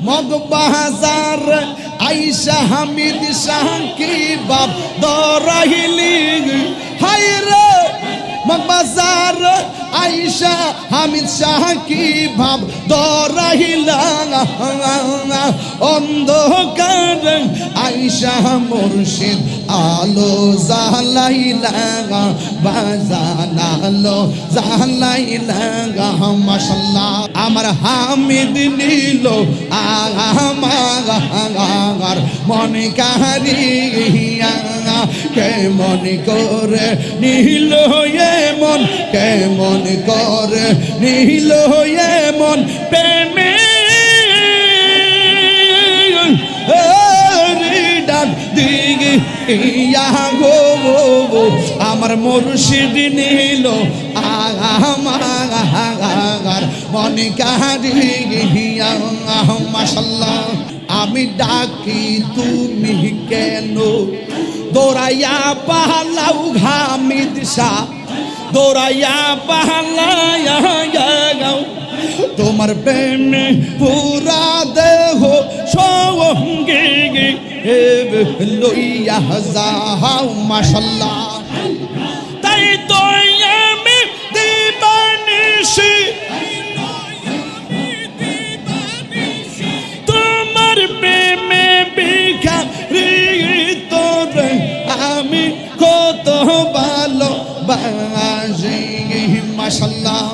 মগবাজার আইসা হামিদ শাহ কি বাপ দরাইলি হায় রে মগবাজার আইসা হামিদ শাহ কি ভাব দরাইলা অন্ধকার আইসা মুর্শিদ আলো জালাইলা বাজান আলো জালাইলা মাশাআল্লাহ আমার হামিদ নিল আমার মন কারিয়া কেমন করে নিল এমন কেমন করে নিল এমন প্রেমে ডাক দিগে ইয়া গো আমার মুর্শিদ নিল আমার মন কারিয়া মাশাআল্লাহ আমি ডাকি তুমি কেন দৌড়াইয়া পালাও হামিদ শাহ দৌড়াইয়া পালাইয়া তোমার প্রেমে পুরা দেহ সঙ্গে লইয়া যাও মাশাআল্লাহ তাই তো আমি দিবানিশি তোমার প্রেমে ভিখারি তোর আমি কত ভালো বাসি মাশাআল্লাহ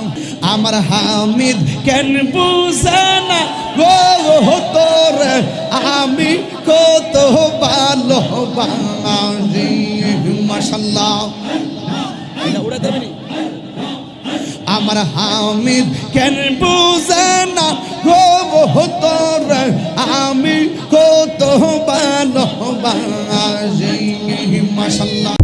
আমার হামিদ কেন বুঝে না গো তোর আমি কত ভালো বাসি মাশাআল্লাহ আমার হামিদ কেন বুঝে না গো তোর আমি কত ভালো বাসি মাশাআল্লাহ।